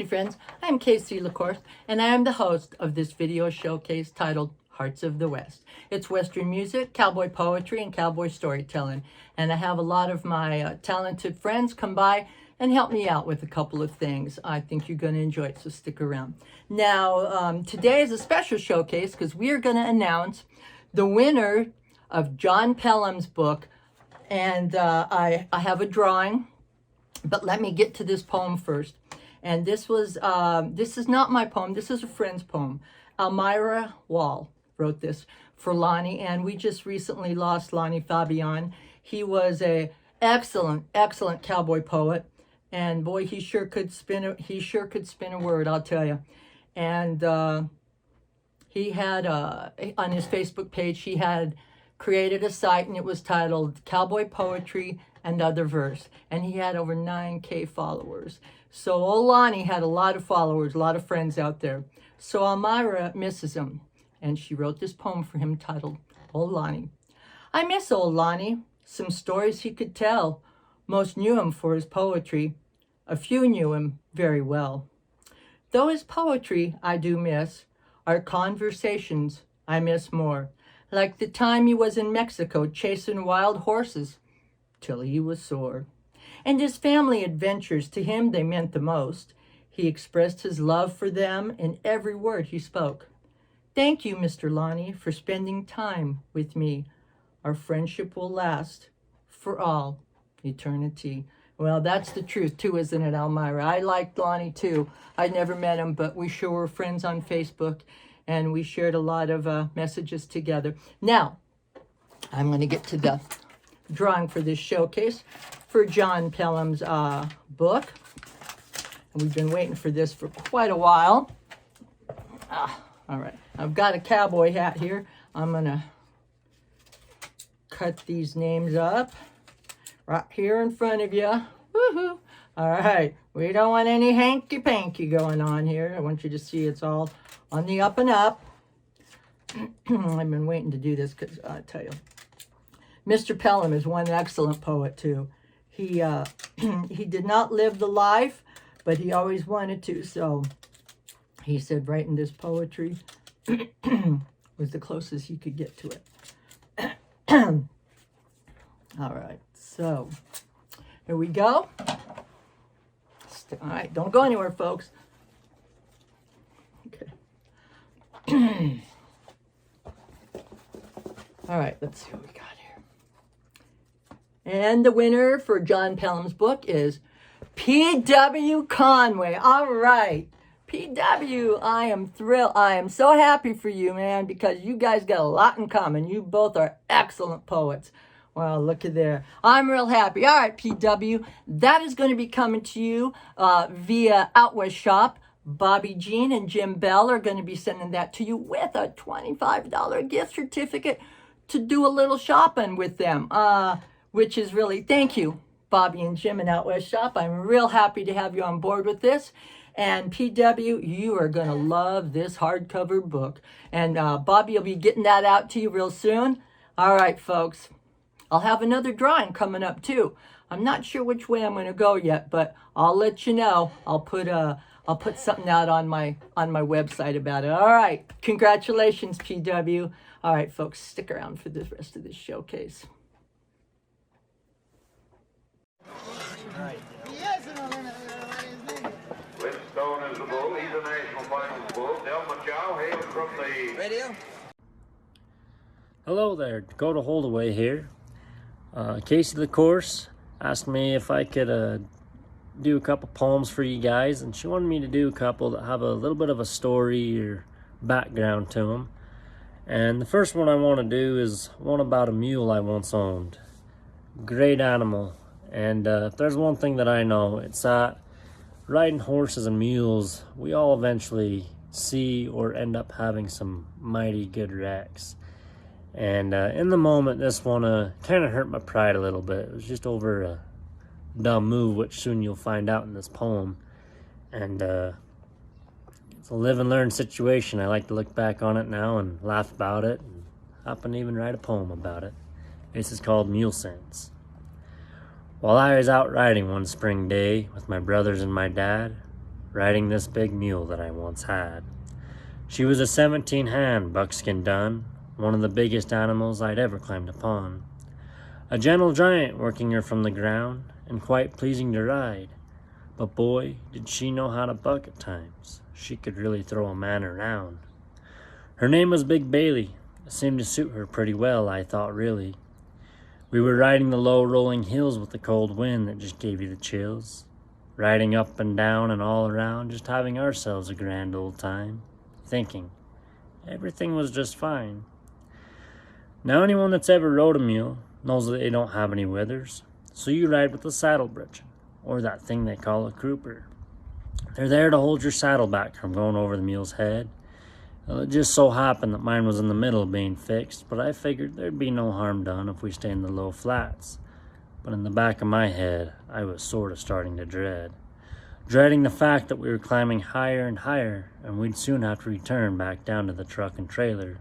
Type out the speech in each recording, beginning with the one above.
friends, I am KC LaCourse, and I am the host of this video showcase titled Hearts of the West. It's Western music, cowboy poetry, and cowboy storytelling. And I have a lot of my talented friends come by and help me out with a couple of things. I think you're going to enjoy it, so stick around. Now, today is a special showcase because we are going to announce the winner of John Pelham's book. And I have a drawing, but let me get to this poem first. And this is not my poem. This is a friend's poem. Elmira Wall wrote this for Lonnie, and we just recently lost Lonnie Fabian. He was a excellent cowboy poet, and boy, he sure could spin a word, I'll tell you. And he had on his Facebook page, he had created a site, and it was titled Cowboy Poetry and Other Verse, and he had over 9K followers. So old Lonnie had a lot of followers, a lot of friends out there. So Elmira misses him, and she wrote this poem for him titled Old Lonnie. I miss old Lonnie, some stories he could tell. Most knew him for his poetry, a few knew him very well. Though his poetry I do miss, our conversations I miss more. Like the time he was in Mexico chasing wild horses till he was sore. And his family adventures, to him they meant the most. He expressed his love for them in every word he spoke. Thank you, Mr. Lonnie, for spending time with me. Our friendship will last for all eternity. Well, that's the truth too, isn't it, Elmira? I liked Lonnie too. I never met him, but we sure were friends on Facebook, and we shared a lot of messages together. Now, I'm going to get to the drawing for this showcase for John Pelham's book. And we've been waiting for this for quite a while. All right, I've got a cowboy hat here. I'm going to cut these names up right here in front of you. Woohoo! All right, we don't want any hanky-panky going on here. I want you to see it's all on the up and up. I've been waiting to do this because I tell you, Mr. Pelham is one excellent poet too. He did not live the life, but he always wanted to. So he said writing this poetry was the closest he could get to it. All right, so here we go. All right, don't go anywhere, folks. Okay. All right, let's see what we got here. And the winner for John Pelham's book is P.W. Conway. All right. P.W., I am thrilled. I am so happy for you, man, because you guys got a lot in common. You both are excellent poets. Well, look at there. I'm real happy. All right, P.W., that is going to be coming to you via Out West Shop. Bobby Jean and Jim Bell are going to be sending that to you with a $25 gift certificate to do a little shopping with them, which is really, thank you, Bobby and Jim and Out West Shop. I'm real happy to have you on board with this. And PW, you are going to love this hardcover book. And Bobby will be getting that out to you real soon. All right, folks. I'll have another drawing coming up, too. I'm not sure which way I'm going to go yet, but I'll let you know. I'll put something out on my website about it. All right. Congratulations, PW. All right, folks, stick around for the rest of this showcase. All right. Flintstone is the bull. He's a national finals bull. Del Machado hails from the radio. Hello there, Dakota Holdaway here. KC LaCourse asked me if I could do a couple poems for you guys, and she wanted me to do a couple that have a little bit of a story or background to them. And the first one I want to do is one about a mule I once owned. Great animal. And if there's one thing that I know, it's that riding horses and mules, we all eventually see or end up having some mighty good wrecks. And in the moment, this one kind of hurt my pride a little bit. It was just over a dumb move, which soon you'll find out in this poem. And it's a live and learn situation. I like to look back on it now and laugh about it, and happen to even write a poem about it. This is called Mule Sense. While I was out riding one spring day with my brothers and my dad, riding this big mule that I once had. She was a 17-hand buckskin dun, one of the biggest animals I'd ever climbed upon. A gentle giant working her from the ground, and quite pleasing to ride. But boy, did she know how to buck at times. She could really throw a man around. Her name was Big Bailey. It seemed to suit her pretty well, I thought, really. We were riding the low rolling hills with the cold wind that just gave you the chills. Riding up and down and all around, just having ourselves a grand old time. Thinking everything was just fine. Now anyone that's ever rode a mule knows that they don't have any withers, so you ride with a saddle britchin, or that thing they call a crupper. They're there to hold your saddle back from going over the mule's head. Well, it just so happened that mine was in the middle of being fixed, but I figured there'd be no harm done if we stayed in the low flats. But in the back of my head, I was sort of starting to dreading the fact that we were climbing higher and higher, and we'd soon have to return back down to the truck and trailer.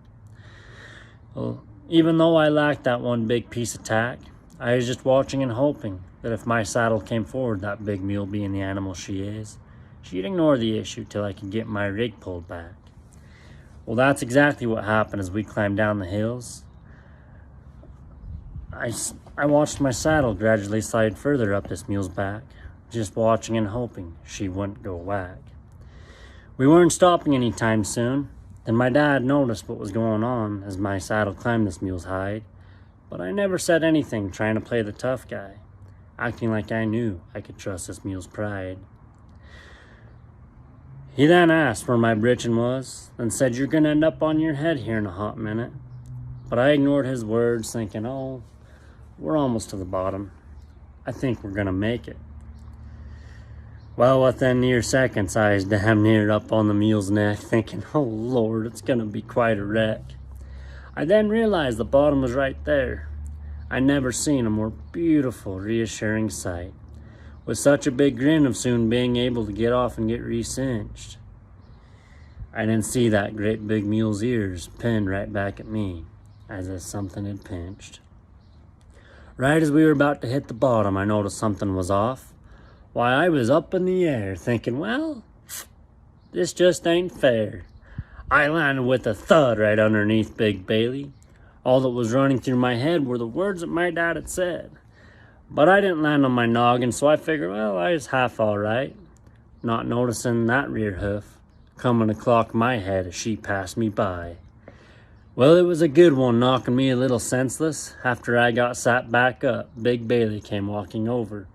Well, even though I lacked that one big piece of tack, I was just watching and hoping that if my saddle came forward, that big mule being the animal she is, she'd ignore the issue till I could get my rig pulled back. Well, that's exactly what happened as we climbed down the hills. I watched my saddle gradually slide further up this mule's back, just watching and hoping she wouldn't go whack. We weren't stopping anytime soon. Then my dad noticed what was going on as my saddle climbed this mule's hide, but I never said anything, trying to play the tough guy, acting like I knew I could trust this mule's pride. He then asked where my britchin was, and said, "You're gonna end up on your head here in a hot minute." But I ignored his words, thinking, oh, we're almost to the bottom. I think we're gonna make it. Well, within near seconds, I was damn near up on the mule's neck, thinking, oh Lord, it's gonna be quite a wreck. I then realized the bottom was right there. I never seen a more beautiful, reassuring sight, with such a big grin of soon being able to get off and get re-cinched. I didn't see that great big mule's ears pinned right back at me, as if something had pinched. Right as we were about to hit the bottom, I noticed something was off. Why, I was up in the air thinking, well, this just ain't fair. I landed with a thud right underneath Big Bailey. All that was running through my head were the words that my dad had said. But I didn't land on my noggin, so I figured, well, I was half all right, not noticing that rear hoof coming to clock my head as she passed me by. Well, it was a good one, knocking me a little senseless. After I got sat back up, Big Bailey came walking over,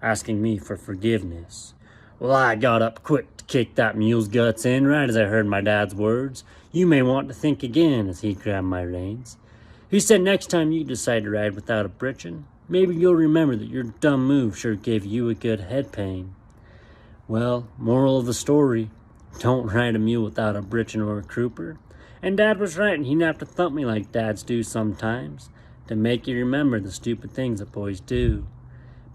asking me for forgiveness. Well, I got up quick to kick that mule's guts in right as I heard my dad's words. You may want to think again, as he grabbed my reins. He said next time you decide to ride without a britchin, maybe you'll remember that your dumb move sure gave you a good head pain. Well, moral of the story, don't ride a mule without a britchin or a crupper. And Dad was right, and he'd have to thump me like dads do sometimes, to make you remember the stupid things that boys do.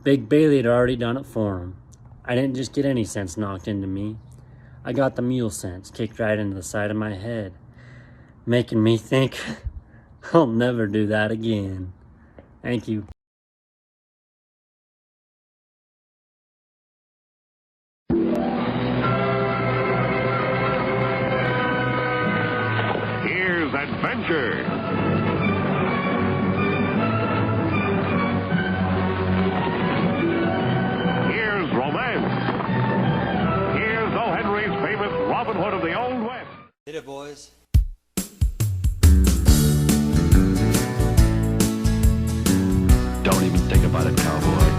Big Bailey had already done it for him. I didn't just get any sense knocked into me. I got the mule sense kicked right into the side of my head, making me think, I'll never do that again. Thank you. Here's adventure. Here's romance. Here's O. Henry's famous Robin Hood of the Old West. Hit it, boys. Don't even think about it, cowboy.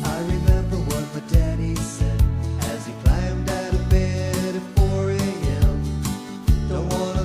I remember what my daddy said as he climbed out of bed at 4 a.m. Don't wanna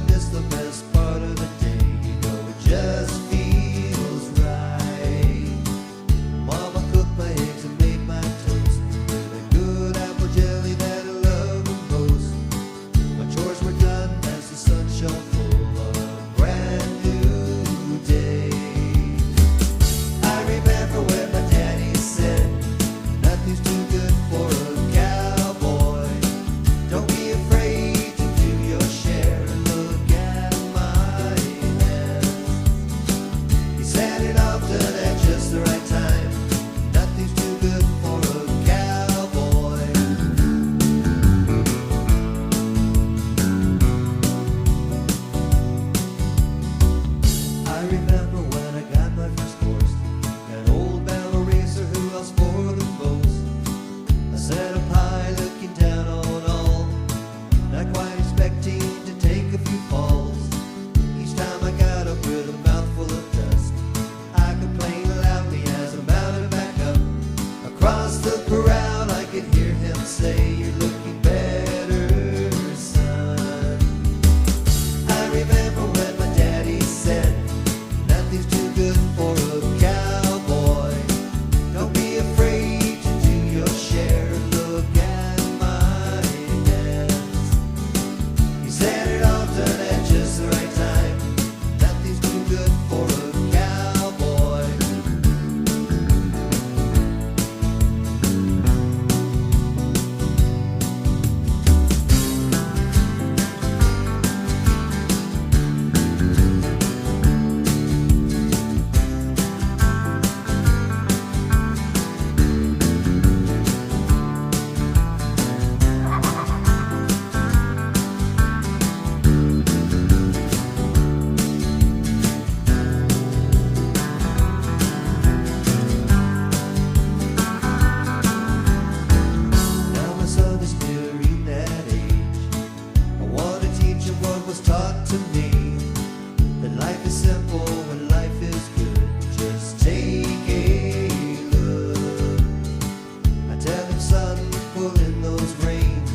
say you're looking better, son. I remember when my daddy said, nothing's too good for a cowboy. Don't be afraid to do your share. Look at my hands. He said it often at just the right time. Nothing's too good for a cowboy. Now my son is nearing that age. I want to teach him what was taught to me. That life is simple when life is good. Just take a look. I tell him, son, pull in those reins.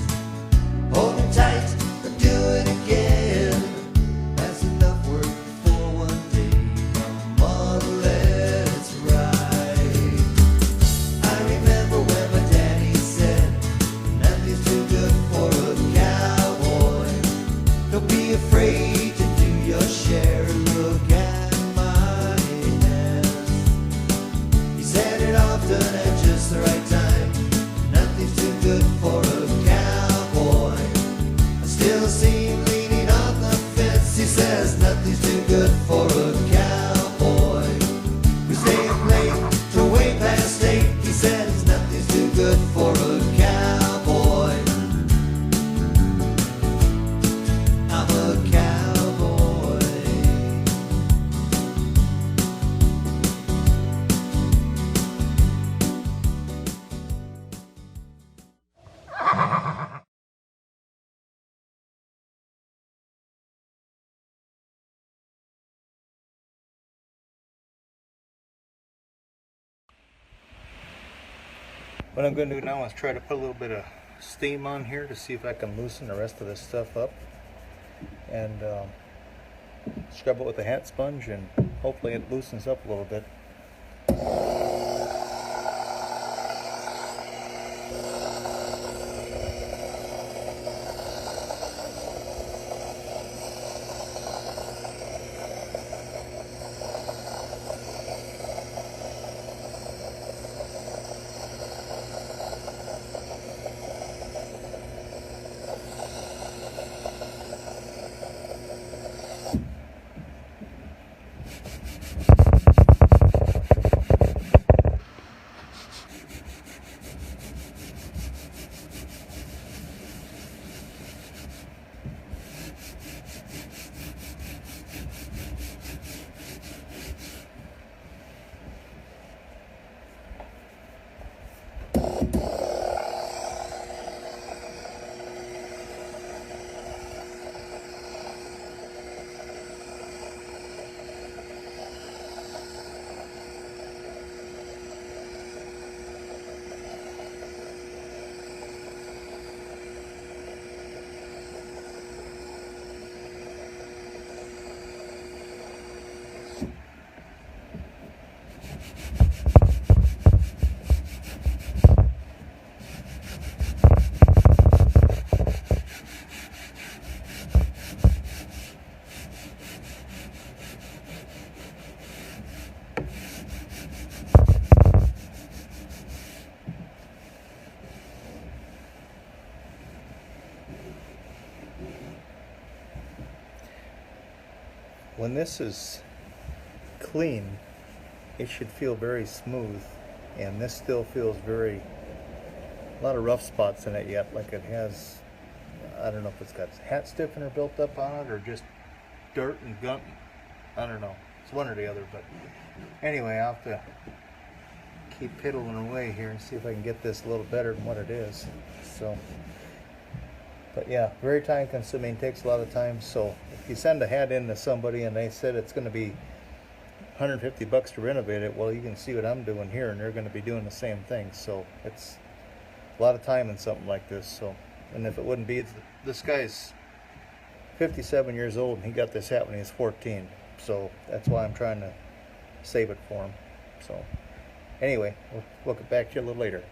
Hold him tight or do it again. That's enough work for one day. Come on, let's ride. I remember when my daddy said, nothing's too good for a cowboy. Don't be afraid to do your share. Look at my hands. He said it often at just the right time. Nothing's too good for a cowboy. I still see him leaning on the fence. He says nothing's too good for a cowboy. We stay up late till way past 8. He says nothing's too good for a cowboy. I'm a cowboy. What I'm going to do now is try to put a little bit of steam on here to see if I can loosen the rest of this stuff up, and scrub it with a hat sponge, and hopefully it loosens up a little bit. When this is clean, it should feel very smooth, and this still feels a lot of rough spots in it yet, like it has, I don't know if it's got hat stiffener built up on it or just dirt and gunk. I don't know, it's one or the other, but anyway, I'll have to keep piddling away here and see if I can get this a little better than what it is. So, but yeah, very time consuming, takes a lot of time. So if you send a hat in to somebody and they said it's going to be $150 to renovate it, well, you can see what I'm doing here, and they're going to be doing the same thing. So it's a lot of time in something like this. So, and if it wouldn't be, this guy's 57 years old and he got this hat when he was 14. So that's why I'm trying to save it for him. So anyway, we'll get back to you a little later.